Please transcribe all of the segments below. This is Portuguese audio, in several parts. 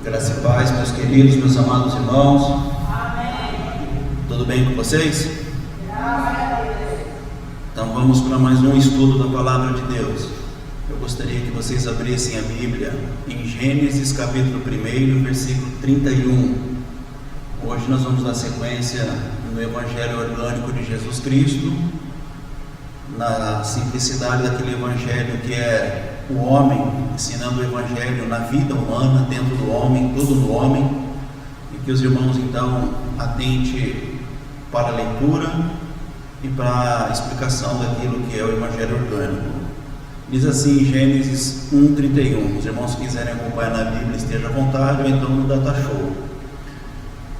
Graça e paz, meus queridos, meus amados irmãos. Amém. Tudo bem com vocês? Graças a Deus. Então vamos para mais um estudo da Palavra de Deus. Eu gostaria que vocês abrissem a Bíblia em Gênesis capítulo 1, versículo 31. Hoje nós vamos dar sequência no Evangelho orgânico de Jesus Cristo, na simplicidade daquele Evangelho que é o homem ensinando o Evangelho na vida humana, dentro do homem, tudo no homem, e que os irmãos então atentem para a leitura e para a explicação daquilo que é o Evangelho orgânico. Diz assim em Gênesis 1:31. Os irmãos que quiserem acompanhar na Bíblia esteja à vontade, ou então no Data Show.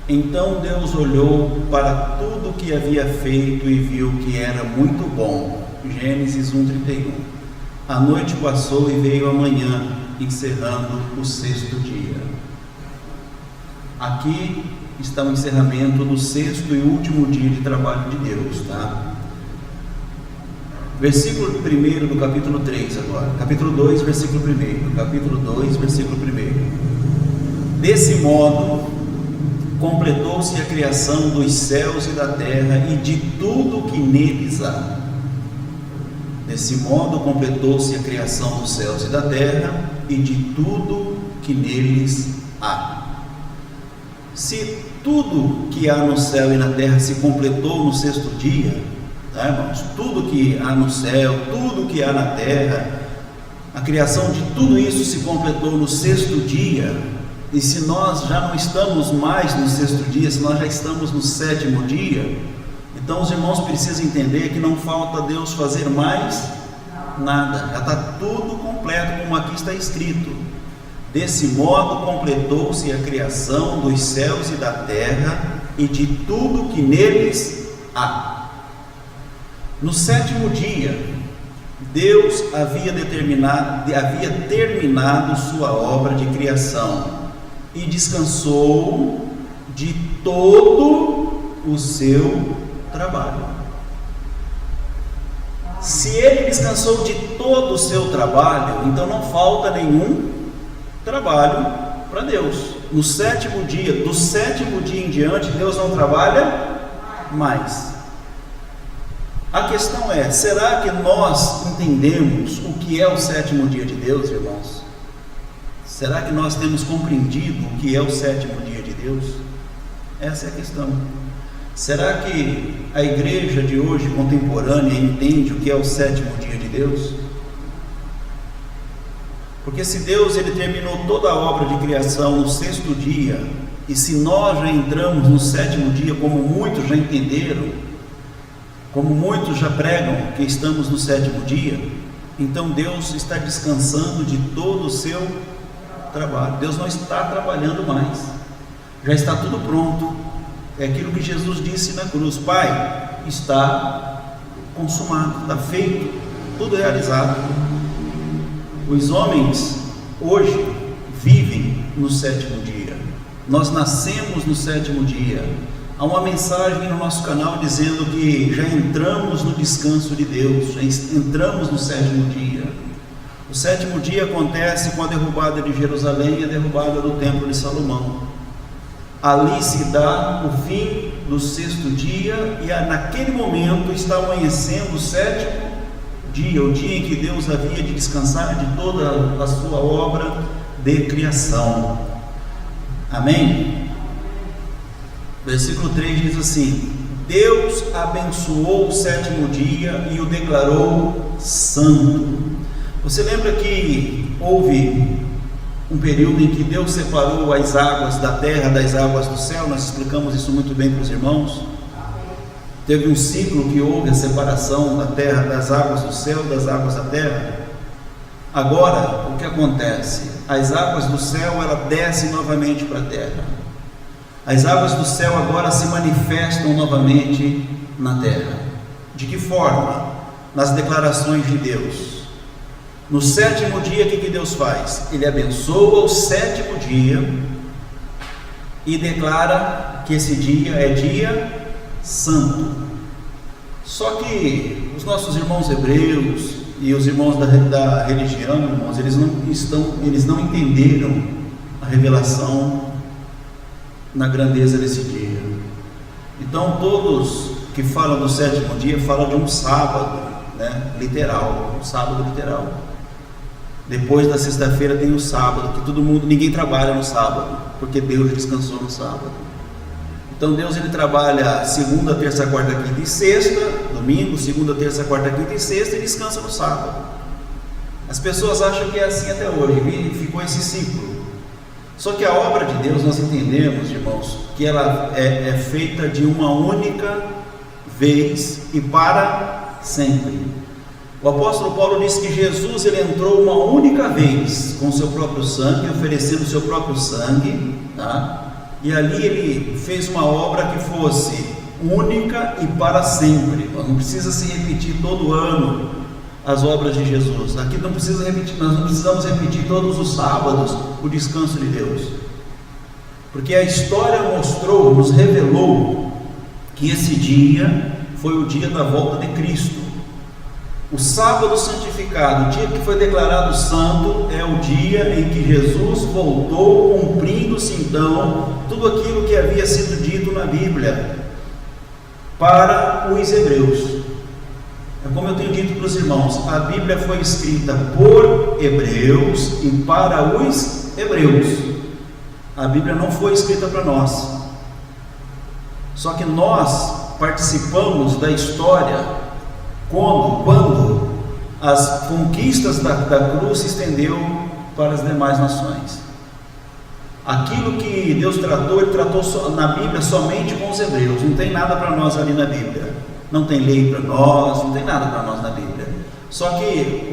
Então Deus olhou para tudo o que havia feito e viu que era muito bom. Gênesis 1:31. A noite passou e veio a manhã, encerrando o sexto dia. Aqui está o encerramento do sexto e último dia de trabalho de Deus, tá? Versículo 1 do capítulo 3 agora. Capítulo 2, versículo 1. Capítulo 2, versículo 1. Desse modo, completou-se a criação dos céus e da terra e de tudo que neles há. Desse modo, completou-se a criação dos céus e da terra e de tudo que neles há. Se tudo que há no céu e na terra se completou no sexto dia, tá, irmãos? Tudo que há no céu, tudo que há na terra, a criação de tudo isso se completou no sexto dia. E se nós já não estamos mais no sexto dia, se nós já estamos no sétimo dia, então os irmãos precisam entender que não falta Deus fazer mais nada, já está tudo completo, como aqui está escrito. Desse modo completou-se a criação dos céus e da terra e de tudo que neles há. No sétimo dia, Deus havia terminado sua obra de criação e descansou de todo o seu trabalho. Se ele descansou de todo o seu trabalho, então não falta nenhum trabalho para Deus. No sétimo dia, do sétimo dia em diante, Deus não trabalha mais. A questão é, será que nós entendemos o que é o sétimo dia de Deus, irmãos? Será que nós temos compreendido o que é o sétimo dia de Deus? Essa é a questão. Será que a igreja de hoje contemporânea entende o que é o sétimo dia de Deus? Porque se Deus ele terminou toda a obra de criação no sexto dia, e se nós já entramos no sétimo dia, como muitos já entenderam, como muitos já pregam que estamos no sétimo dia, então Deus está descansando de todo o seu trabalho. Deus não está trabalhando mais, já está tudo pronto. É aquilo que Jesus disse na cruz: Pai, está consumado, está feito, tudo realizado. Os homens hoje vivem no sétimo dia. Nós nascemos no sétimo dia. Há uma mensagem no nosso canal dizendo que já entramos no descanso de Deus, já entramos no sétimo dia. O sétimo dia acontece com a derrubada de Jerusalém e a derrubada do templo de Salomão. Ali se dá o fim do sexto dia e naquele momento está amanhecendo o sétimo dia, o dia em que Deus havia de descansar de toda a sua obra de criação. Amém? Versículo 3 diz assim: Deus abençoou o sétimo dia e o declarou santo. Você lembra que houve um período em que Deus separou as águas da terra das águas do céu? Nós explicamos isso muito bem para os irmãos. Teve um ciclo que houve a separação da terra, das águas do céu, das águas da terra. Agora, o que acontece? As águas do céu, ela desce novamente para a terra. As águas do céu agora se manifestam novamente na terra. De que forma? Nas declarações de Deus. No sétimo dia, o que Deus faz? Ele abençoa o sétimo dia e declara que esse dia é dia santo. Só que os nossos irmãos hebreus e os irmãos da religião, irmãos, eles não entenderam a revelação na grandeza desse dia. Então todos que falam do sétimo dia falam de um sábado, né? Literal, um sábado literal. Depois da sexta-feira tem o sábado, que ninguém trabalha no sábado, porque Deus descansou no sábado. Então Deus ele trabalha segunda, terça, quarta, quinta e sexta, domingo, segunda, terça, quarta, quinta e sexta, e descansa no sábado. As pessoas acham que é assim até hoje, e ficou esse ciclo. Só que a obra de Deus, nós entendemos, irmãos, que ela é feita de uma única vez e para sempre. O apóstolo Paulo disse que Jesus ele entrou uma única vez com seu próprio sangue, oferecendo seu próprio sangue, tá? E ali ele fez uma obra que fosse única e para sempre. Não precisa se repetir todo ano as obras de Jesus. Aqui não precisa repetir, nós não precisamos repetir todos os sábados o descanso de Deus, porque a história mostrou, nos revelou que esse dia foi o dia da volta de Cristo. O sábado santificado, o dia que foi declarado santo, é o dia em que Jesus voltou, cumprindo-se então tudo aquilo que havia sido dito na Bíblia para os hebreus. É como eu tenho dito para os irmãos, a Bíblia foi escrita por hebreus e para os hebreus. A Bíblia não foi escrita para nós. Só que nós participamos da história quando as conquistas da cruz se estendeu para as demais nações. Aquilo que Deus tratou, Ele tratou na Bíblia somente com os hebreus. Não tem nada para nós ali na Bíblia. Não tem lei para nós, não tem nada para nós na Bíblia. Só que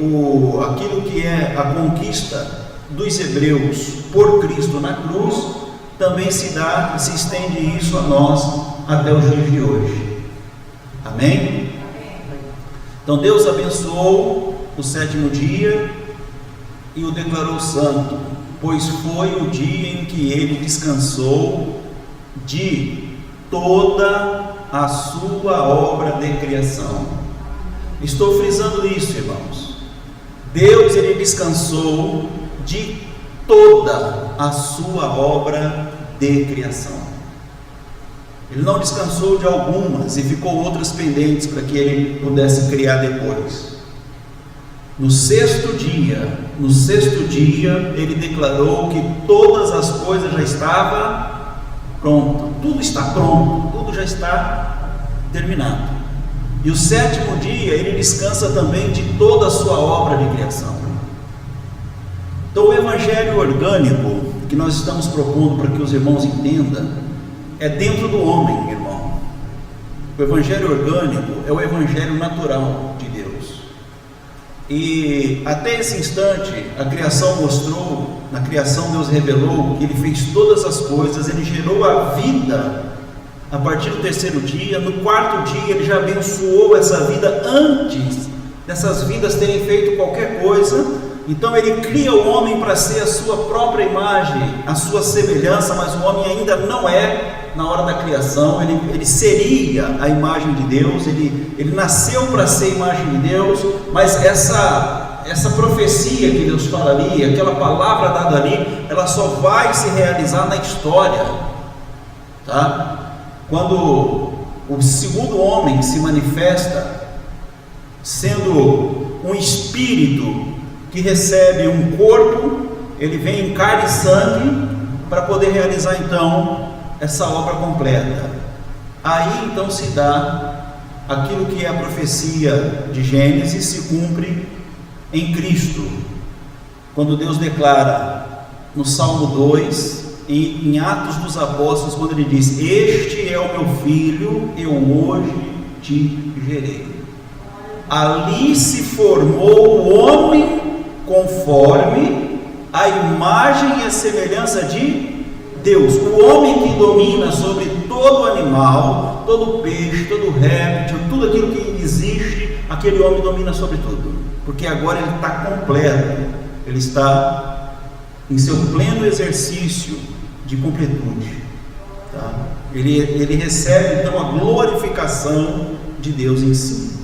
aquilo que é a conquista dos hebreus por Cristo na cruz, também se estende isso a nós até os dias de hoje. Amém? Então Deus abençoou o sétimo dia e o declarou santo, pois foi o dia em que ele descansou de toda a sua obra de criação. Estou frisando isso, irmãos. Deus ele descansou de toda a sua obra de criação. Ele não descansou de algumas e ficou outras pendentes para que ele pudesse criar depois. No sexto dia, ele declarou que todas as coisas já estavam prontas. Tudo está pronto, tudo já está terminado. E o sétimo dia, ele descansa também de toda a sua obra de criação. Então o evangelho orgânico que nós estamos propondo para que os irmãos entendam, é dentro do homem, irmão. O evangelho orgânico é o evangelho natural de Deus. E até esse instante, a criação mostrou, na criação Deus revelou que Ele fez todas as coisas, Ele gerou a vida a partir do terceiro dia. No quarto dia Ele já abençoou essa vida antes dessas vidas terem feito qualquer coisa. Então Ele cria o homem para ser a sua própria imagem, a sua semelhança, mas o homem ainda não é na hora da criação. Ele seria a imagem de Deus, ele nasceu para ser a imagem de Deus, mas essa profecia que Deus fala ali, aquela palavra dada ali, ela só vai se realizar na história, tá? Quando o segundo homem se manifesta, sendo um espírito que recebe um corpo, ele vem em carne e sangue para poder realizar então essa obra completa. Aí então se dá aquilo que é a profecia de Gênesis, se cumpre em Cristo, quando Deus declara no Salmo 2 e em Atos dos Apóstolos, quando ele diz: este é o meu filho, eu hoje te gerei. Ali se formou o homem conforme a imagem e a semelhança de Deus. O homem que domina sobre todo animal, todo peixe, todo réptil, tudo aquilo que existe, aquele homem domina sobre tudo, porque agora ele está completo, ele está em seu pleno exercício de completude, tá? Ele recebe então a glorificação de Deus em si.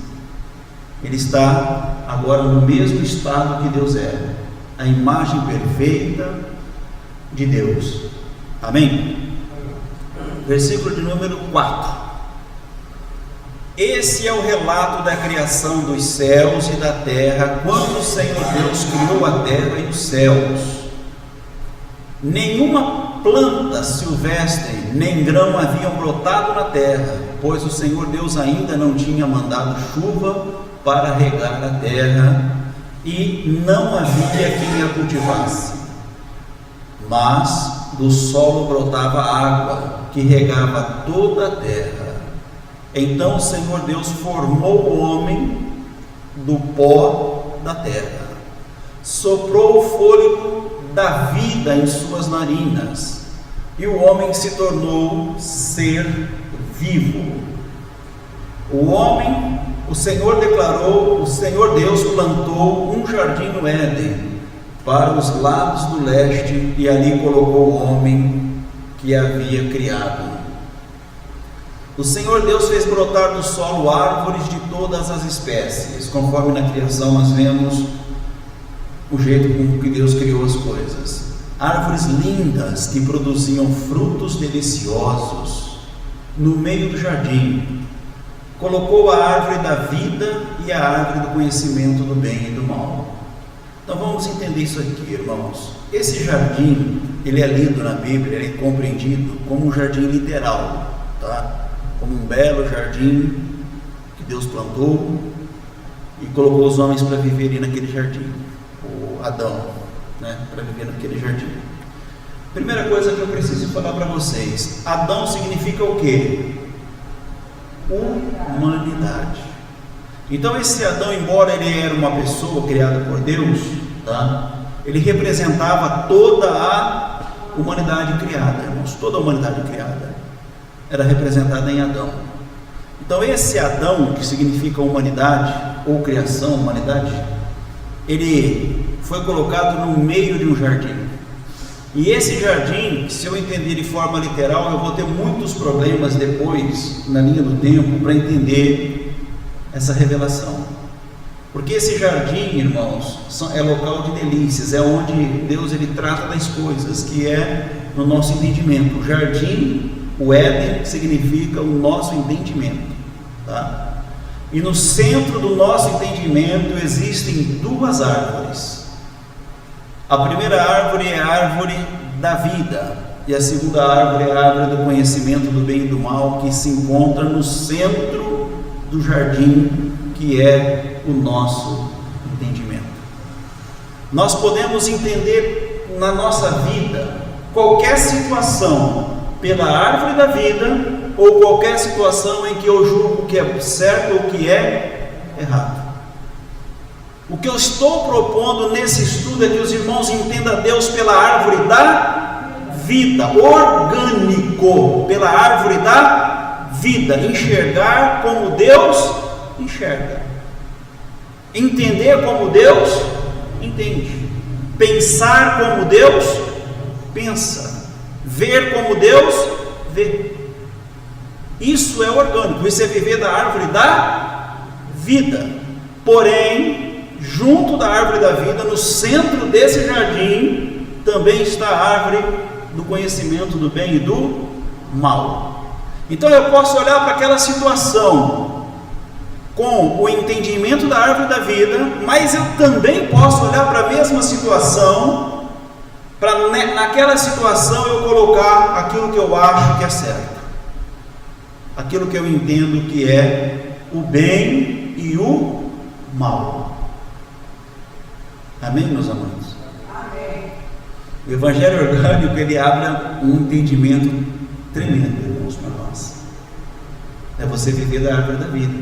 Ele está agora no mesmo estado que Deus é, a imagem perfeita, de Deus. Amém? Versículo de número 4. Esse é o relato da criação dos céus e da terra, quando o Senhor Deus criou a terra e os céus. Nenhuma planta silvestre, nem grão haviam brotado na terra, pois o Senhor Deus ainda não tinha mandado chuva para regar a terra, e não havia quem a cultivasse. Mas do solo brotava água, que regava toda a terra. Então o Senhor Deus formou o homem do pó da terra, soprou o fôlego da vida em suas narinas, e o homem se tornou ser vivo. O Senhor declarou, o Senhor Deus plantou um jardim no Éden, para os lados do leste, e ali colocou o homem que havia criado. O Senhor Deus fez brotar do solo árvores de todas as espécies. Conforme na criação nós vemos o jeito com que Deus criou as coisas. Árvores lindas que produziam frutos deliciosos no meio do jardim. Colocou a árvore da vida e a árvore do conhecimento do bem e do mal. Então vamos entender isso aqui, irmãos. Esse jardim, ele é lido na Bíblia, ele é compreendido como um jardim literal, tá? Como um belo jardim que Deus plantou e colocou os homens para viverem naquele jardim, o Adão, né, para viver naquele jardim. Primeira coisa que eu preciso falar para vocês: Adão significa o quê? Humanidade. Então esse Adão, embora ele era uma pessoa criada por Deus, tá? Ele representava toda a humanidade criada, irmãos. Toda a humanidade criada era representada em Adão. Então esse Adão, que significa humanidade, ou criação, humanidade, ele foi colocado no meio de um jardim. E esse jardim, se eu entender de forma literal, eu vou ter muitos problemas depois, na linha do tempo, para entender essa revelação. Porque esse jardim, irmãos, é local de delícias, é onde Deus ele trata das coisas, que é no nosso entendimento. O jardim, o Éden, significa o nosso entendimento, tá? E no centro do nosso entendimento existem duas árvores. A primeira árvore é a árvore da vida, e a segunda árvore é a árvore do conhecimento do bem e do mal, que se encontra no centro do jardim, que é o nosso entendimento. Nós podemos entender na nossa vida qualquer situação pela árvore da vida, ou qualquer situação em que eu julgo que é certo ou que é errado. O que eu estou propondo nesse estudo é que os irmãos entendam Deus pela árvore da vida, orgânico, pela árvore da vida, enxergar como Deus enxerga, entender como Deus entende, pensar como Deus pensa, ver como Deus vê. Isso é orgânico, isso é viver da árvore da vida. Porém, junto da árvore da vida, no centro desse jardim, também está a árvore do conhecimento do bem e do mal. Então eu posso olhar para aquela situação com o entendimento da árvore da vida, mas eu também posso olhar para a mesma situação, para naquela situação eu colocar aquilo que eu acho que é certo, aquilo que eu entendo que é o bem e o mal. Amém, meus amados? Amém. O Evangelho orgânico, ele abre um entendimento tremendo, irmãos, para nós. É você viver da árvore da vida.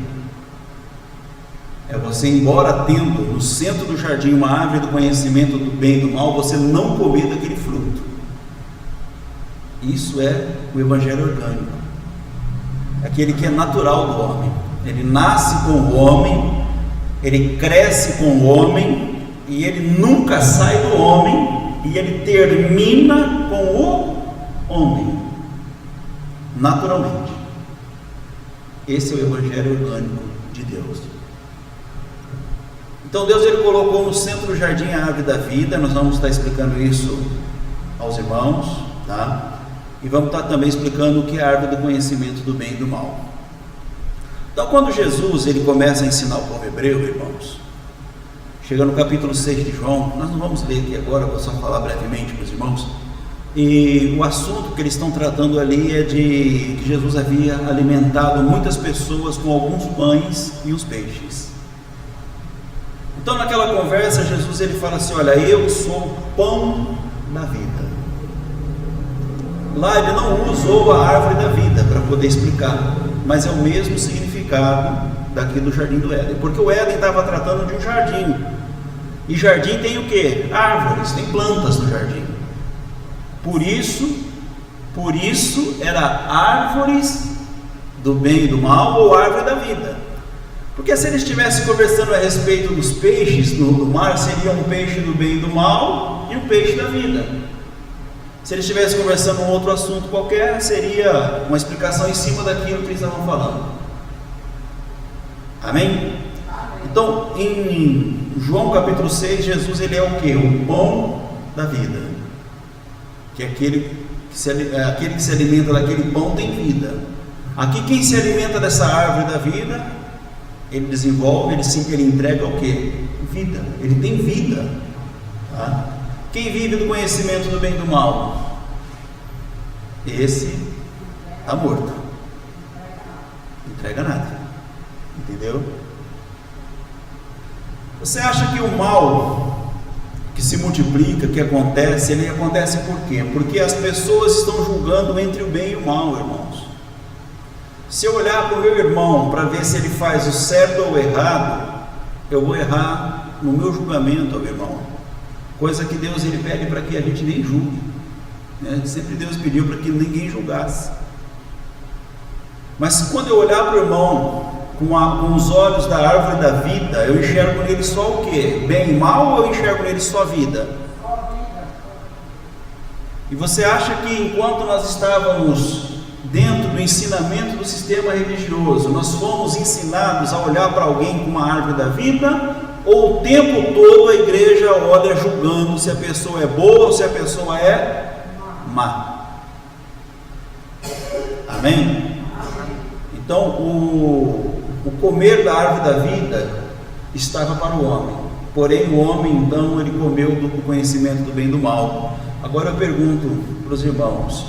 É você, embora tendo no centro do jardim uma árvore do conhecimento do bem e do mal, você não comer daquele fruto. Isso é o Evangelho orgânico. Aquele que é natural do homem. Ele nasce com o homem, ele cresce com o homem, e ele nunca sai do homem, e ele termina com o homem, naturalmente. Esse é o Evangelho orgânico de Deus. Então Deus ele colocou no centro do jardim a árvore da vida. Nós vamos estar explicando isso aos irmãos, tá? E vamos estar também explicando o que é a árvore do conhecimento do bem e do mal. Então, quando Jesus ele começa a ensinar o povo hebreu, irmãos, chega no capítulo 6 de João, nós não vamos ler aqui agora, vou só falar brevemente para os irmãos, e o assunto que eles estão tratando ali é de que Jesus havia alimentado muitas pessoas com alguns pães e os peixes. Então, naquela conversa, Jesus ele fala assim: olha, eu sou o pão da vida. Lá ele não usou a árvore da vida para poder explicar, mas é o mesmo significado daqui do jardim do Éden, porque o Éden estava tratando de um jardim, e jardim tem o que? Árvores, tem plantas no jardim. Por isso era árvores do bem e do mal, ou árvore da vida. Porque se eles estivessem conversando a respeito dos peixes no mar, seria um peixe do bem e do mal e um peixe da vida. Se eles estivessem conversando um outro assunto qualquer, seria uma explicação em cima daquilo que eles estavam falando. Amém? Então, em João capítulo 6, Jesus ele é o que? O pão da vida. Que é aquele que se alimenta daquele pão tem vida. Aqui quem se alimenta dessa árvore da vida, ele desenvolve, ele entrega o que? Vida. Ele tem vida. Tá? Quem vive do conhecimento do bem e do mal, esse está morto. Não entrega nada. Entendeu? Você acha que o mal que se multiplica, que acontece, ele acontece por quê? Porque as pessoas estão julgando entre o bem e o mal, irmãos. Se eu olhar para o meu irmão para ver se ele faz o certo ou o errado, eu vou errar no meu julgamento, meu irmão. Coisa que Deus ele pede para que a gente nem julgue, né? Sempre Deus pediu para que ninguém julgasse. Mas quando eu olhar para o irmão com os olhos da árvore da vida, eu enxergo nele só o que? Bem e mal, ou eu enxergo nele só vida? E você acha que enquanto nós estávamos dentro do ensinamento do sistema religioso, nós fomos ensinados a olhar para alguém com uma árvore da vida, ou o tempo todo a igreja olha julgando se a pessoa é boa ou se a pessoa é má? Amém? Então o comer da árvore da vida estava para o homem, porém o homem então ele comeu do conhecimento do bem e do mal. Agora eu pergunto para os irmãos,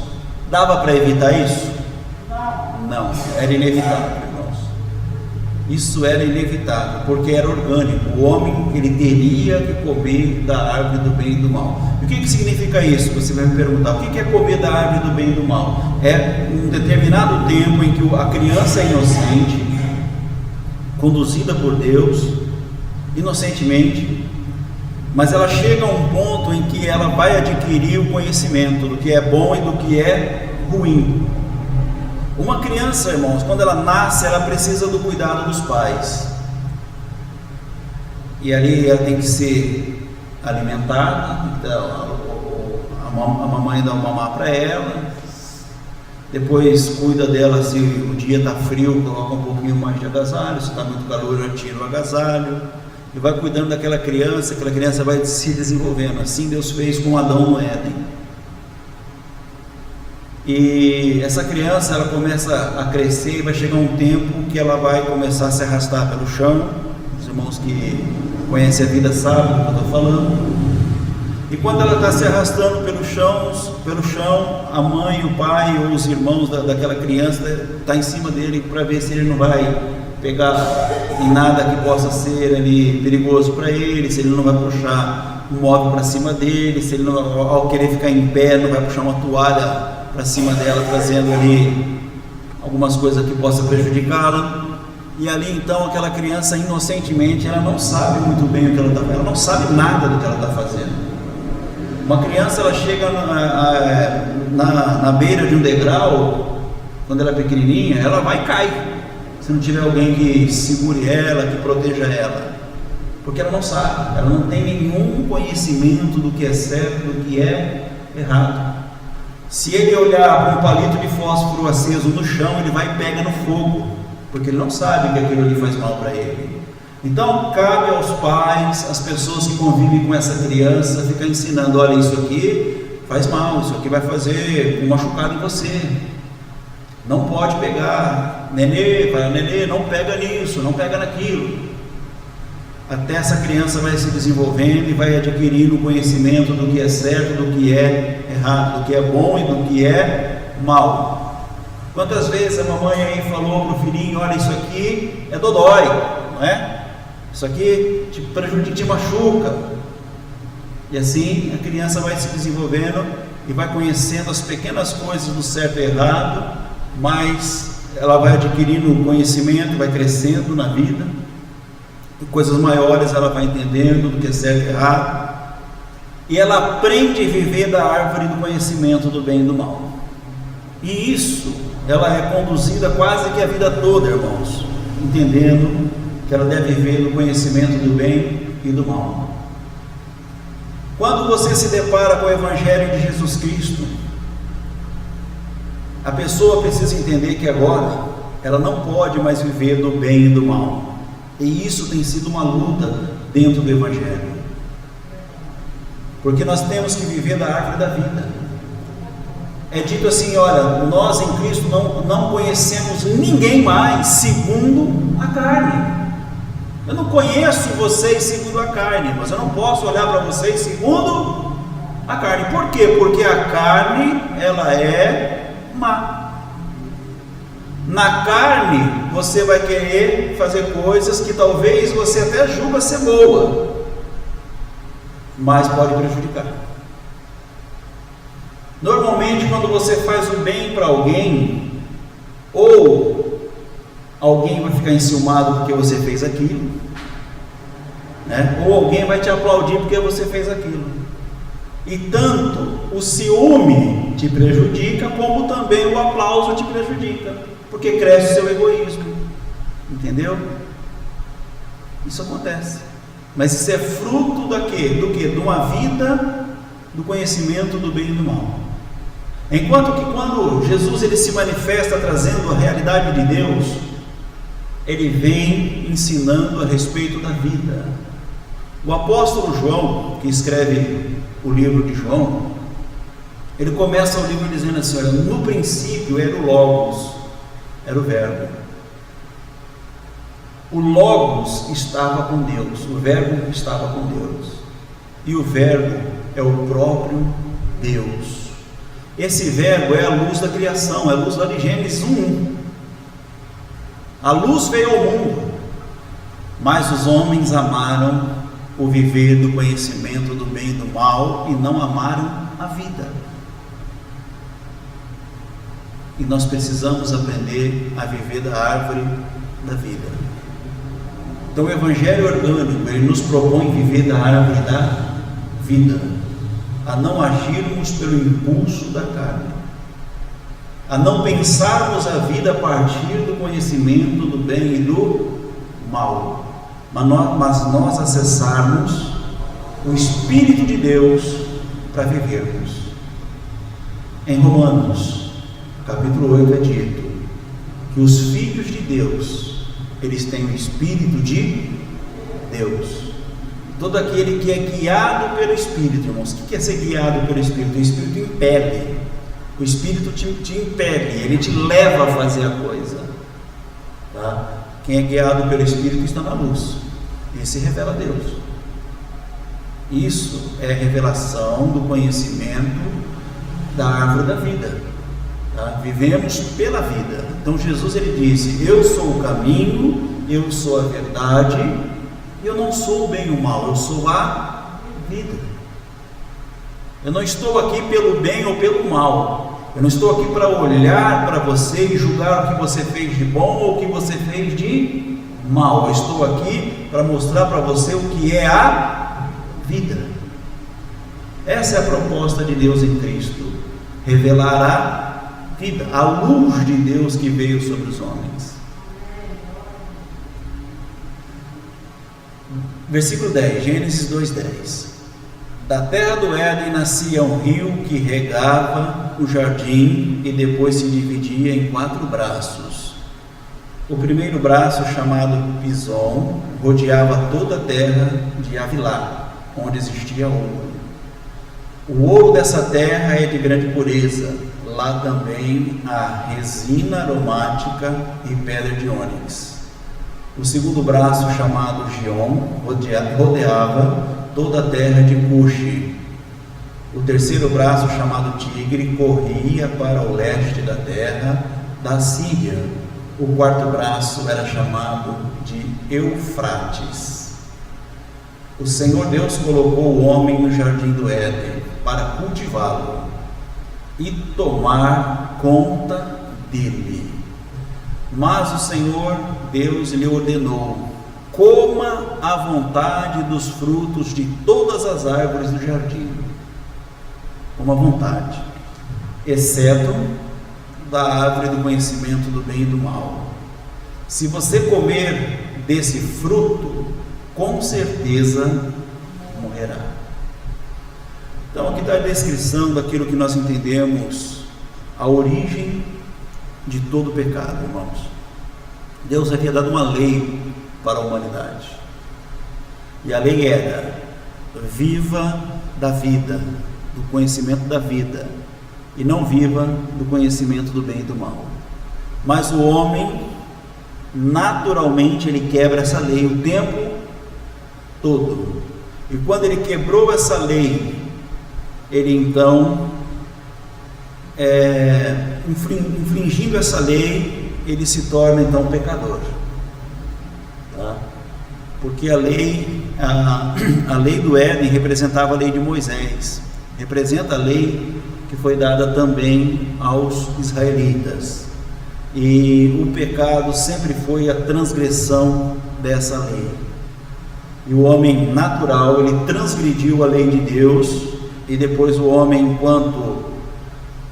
dava para evitar isso? Não, era inevitável. Isso era inevitável, porque era orgânico. O homem ele teria que comer da árvore do bem e do mal. E o que significa isso? Você vai me perguntar. O que é comer da árvore do bem e do mal? É um determinado tempo em que a criança é inocente, conduzida por Deus, inocentemente, mas ela chega a um ponto em que ela vai adquirir o conhecimento do que é bom e do que é ruim. Uma criança, irmãos, quando ela nasce, ela precisa do cuidado dos pais. E ali ela tem que ser alimentada, então a mamãe dá uma mamar para ela, depois cuida dela se o dia está frio, coloca um pouquinho mais de agasalho, se está muito calor, já tira o agasalho, e vai cuidando daquela criança, aquela criança vai se desenvolvendo. Assim Deus fez com Adão no Éden. E essa criança ela começa a crescer e vai chegar um tempo que ela vai começar a se arrastar pelo chão. Os irmãos que conhecem a vida sabem do que eu estou falando. E quando ela está se arrastando pelo chão, a mãe, o pai ou os irmãos daquela criança está em cima dele para ver se ele não vai pegar em nada que possa ser ali perigoso para ele, se ele não vai puxar um móvel para cima dele, se ele não, ao querer ficar em pé, não vai puxar uma toalha para cima dela, trazendo ali algumas coisas que possam prejudicá-la. E ali então aquela criança inocentemente, ela não sabe muito bem o que ela está fazendo, ela não sabe nada do que ela está fazendo. Uma criança ela chega na beira de um degrau, quando ela é pequenininha, ela vai e cai, se não tiver alguém que segure ela, que proteja ela, porque ela não sabe, ela não tem nenhum conhecimento do que é certo, do que é errado. Se ele olhar para um palito de fósforo aceso no chão, ele vai e pega no fogo, porque ele não sabe que aquilo ali faz mal para ele. Então cabe aos pais, às pessoas que convivem com essa criança, ficar ensinando: olha, isso aqui faz mal, isso aqui vai fazer um machucado em você. Não pode pegar. Nenê, não pega nisso, não pega naquilo. Até essa criança vai se desenvolvendo e vai adquirindo o conhecimento do que é certo, do que é errado, do que é bom e do que é mal. Quantas vezes a mamãe aí falou para o filhinho: olha, isso aqui é dodói, não é? Isso aqui te prejudica, te machuca. E assim a criança vai se desenvolvendo e vai conhecendo as pequenas coisas do certo e errado, mas ela vai adquirindo conhecimento, vai crescendo na vida, e coisas maiores ela vai entendendo do que é certo e errado, e ela aprende a viver da árvore do conhecimento do bem e do mal. E isso ela é conduzida quase que a vida toda, irmãos, entendendo que ela deve viver no conhecimento do bem e do mal. Quando você se depara com o Evangelho de Jesus Cristo, a pessoa precisa entender que agora ela não pode mais viver do bem e do mal. E isso tem sido uma luta dentro do Evangelho, porque nós temos que viver da árvore da vida. É dito assim: olha, nós em Cristo não conhecemos ninguém mais segundo a carne. Eu não conheço vocês segundo a carne, mas eu não posso olhar para vocês segundo a carne. Por quê? Porque a carne, ela é má. Na carne, você vai querer fazer coisas que talvez você até julga ser boa, mas pode prejudicar. Normalmente, quando você faz o bem para alguém, ou alguém vai ficar enciumado porque você fez aquilo, né? Ou alguém vai te aplaudir porque você fez aquilo. E tanto o ciúme te prejudica, como também o aplauso te prejudica, porque cresce o seu egoísmo. Entendeu? Isso acontece. Mas isso é fruto da quê? Do quê? De uma vida do conhecimento do bem e do mal. Enquanto que quando Jesus ele se manifesta trazendo a realidade de Deus, ele vem ensinando a respeito da vida. O apóstolo João, que escreve o livro de João, ele começa o livro dizendo assim: olha, no princípio era o Logos, era o Verbo. O Logos estava com Deus, o Verbo estava com Deus, e o Verbo é o próprio Deus. Esse Verbo é a luz da criação, é a luz lá de Gênesis 1:1. A luz veio ao mundo, mas os homens amaram o viver do conhecimento do bem e do mal e não amaram a vida. E nós precisamos aprender a viver da árvore da vida. Então o Evangelho orgânico, ele nos propõe viver da árvore da vida, a não agirmos pelo impulso da carne, a não pensarmos a vida a partir do conhecimento do bem e do mal, mas nós acessarmos o Espírito de Deus para vivermos. Em Romanos, capítulo 8 é dito que os filhos de Deus, eles têm o Espírito de Deus. Todo aquele que é guiado pelo Espírito, irmãos, o que é ser guiado pelo Espírito? O Espírito impele, o Espírito te impele, ele te leva a fazer a coisa, tá? Quem é guiado pelo Espírito está na luz, esse revela Deus. Isso é revelação do conhecimento da árvore da vida, tá? Vivemos pela vida. Então Jesus ele disse: eu sou o caminho, eu sou a verdade, eu não sou o bem e o mal, eu sou a vida. Eu não estou aqui pelo bem ou pelo mal, eu não estou aqui para olhar para você e julgar o que você fez de bom ou o que você fez de mal. Eu estou aqui para mostrar para você o que é a vida. Essa é a proposta de Deus em Cristo, revelar a vida, a luz de Deus que veio sobre os homens. Versículo 10, Gênesis 2:10. Da terra do Éden nascia um rio que regava o jardim e depois se dividia em 4 braços. O primeiro braço, chamado Pison, rodeava toda a terra de Havilá, onde existia ouro. O ouro dessa terra é de grande pureza. Lá também há resina aromática e pedra de ônix. O segundo braço, chamado Gion, rodeava toda a terra de Cuxi. O terceiro braço, chamado Tigre, corria para o leste da terra da Síria. O quarto braço era chamado de Eufrates. O Senhor Deus colocou o homem no jardim do Éden para cultivá-lo e tomar conta dele. Mas o Senhor Deus lhe ordenou: coma à vontade dos frutos de todas as árvores do jardim, coma à vontade, exceto da árvore do conhecimento do bem e do mal. Se você comer desse fruto, com certeza morrerá. Então aqui está a descrição daquilo que nós entendemos, a origem de todo o pecado, irmãos. Deus havia dado uma lei para a humanidade, e a lei era: viva da vida, do conhecimento da vida, e não viva do conhecimento do bem e do mal. Mas o homem, naturalmente, ele quebra essa lei o tempo todo, e quando ele quebrou essa lei, ele então, infringindo essa lei, ele se torna então pecador, tá? Porque a lei do Éden representava a lei de Moisés, representa a lei que foi dada também aos israelitas, e o pecado sempre foi a transgressão dessa lei, e o homem natural, ele transgrediu a lei de Deus, e depois o homem, enquanto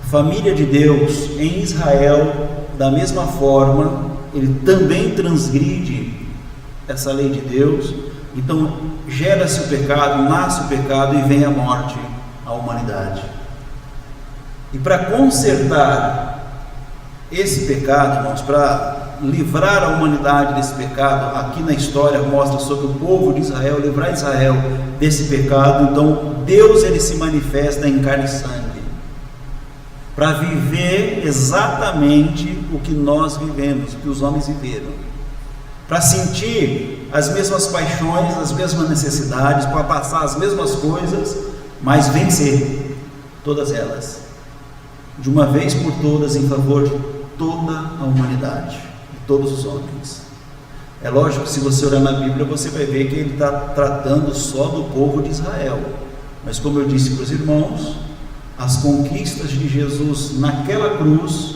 família de Deus em Israel, da mesma forma, ele também transgride essa lei de Deus. Então gera-se o pecado, nasce o pecado e vem a morte à humanidade. E para consertar esse pecado, irmãos, para livrar a humanidade desse pecado, aqui na história mostra sobre o povo de Israel, livrar Israel desse pecado. Então Deus, ele se manifesta em carne e sangue, para viver exatamente o que nós vivemos, o que os homens viveram, para sentir as mesmas paixões, as mesmas necessidades, para passar as mesmas coisas, mas vencer todas elas, de uma vez por todas, em favor de toda a humanidade, de todos os homens. É lógico que se você olhar na Bíblia, você vai ver que ele está tratando só do povo de Israel, mas como eu disse para os irmãos, as conquistas de Jesus naquela cruz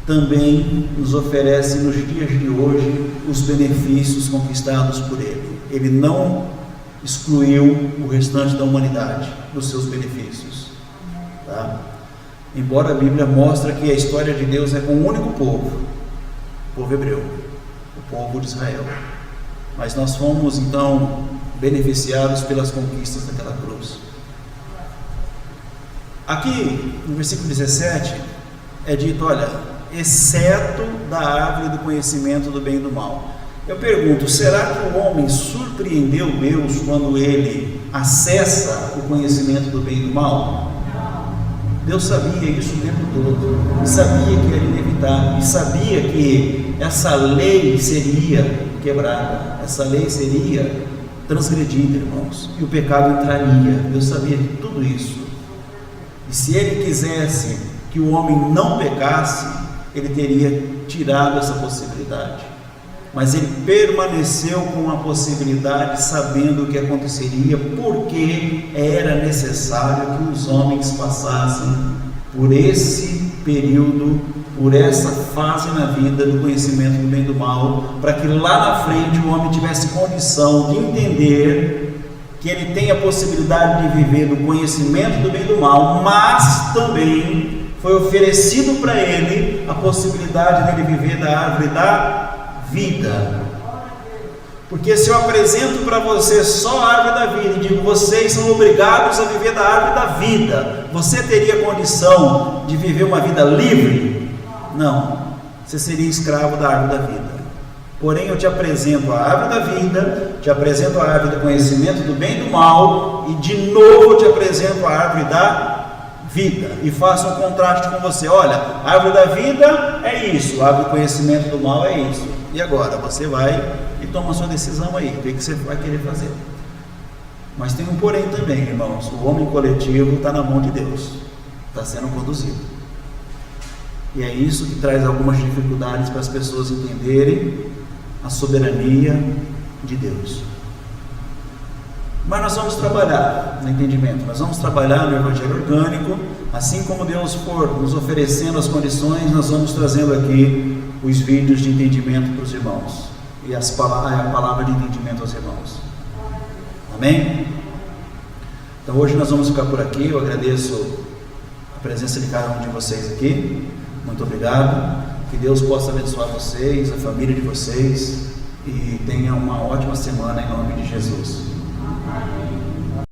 também nos oferecem nos dias de hoje os benefícios conquistados por ele. Ele não excluiu o restante da humanidade dos seus benefícios, tá? Embora a Bíblia mostre que a história de Deus é com um único povo, o povo hebreu, o povo de Israel, mas nós fomos então beneficiados pelas conquistas daquela cruz. Aqui no versículo 17 é dito: olha, exceto da árvore do conhecimento do bem e do mal. Eu pergunto, será que o homem surpreendeu Deus quando ele acessa o conhecimento do bem e do mal? Deus sabia isso o tempo todo, e sabia que era inevitável, e sabia que essa lei seria quebrada, essa lei seria transgredida, irmãos, e o pecado entraria. Deus sabia de tudo isso. E se ele quisesse que o homem não pecasse, ele teria tirado essa possibilidade, mas ele permaneceu com a possibilidade, sabendo o que aconteceria, porque era necessário que os homens passassem por esse período, por essa fase na vida do conhecimento do bem e do mal, para que lá na frente o homem tivesse condição de entender que ele tem a possibilidade de viver do conhecimento do bem e do mal, mas também foi oferecido para ele a possibilidade dele viver da árvore da vida. Porque se eu apresento para você só a árvore da vida e digo: vocês são obrigados a viver da árvore da vida, você teria condição de viver uma vida livre? Não, você seria escravo da árvore da vida, Porém eu te apresento a árvore da vida, te apresento a árvore do conhecimento do bem e do mal, e de novo te apresento a árvore da vida, e faço um contraste com você. Olha, a árvore da vida é isso, a árvore do conhecimento do mal é isso. E agora, você vai e toma a sua decisão aí, o que você vai querer fazer. Mas tem um porém também, irmãos, o homem coletivo está na mão de Deus, está sendo conduzido. E é isso que traz algumas dificuldades para as pessoas entenderem a soberania de Deus. Mas nós vamos trabalhar no entendimento, nós vamos trabalhar no Evangelho orgânico, assim como Deus for nos oferecendo as condições, nós vamos trazendo aqui os vídeos de entendimento para os irmãos, e a palavra de entendimento aos irmãos. Amém? Então hoje nós vamos ficar por aqui. Eu agradeço a presença de cada um de vocês aqui, muito obrigado. Que Deus possa abençoar vocês, a família de vocês, e tenha uma ótima semana em nome de Jesus. Amém.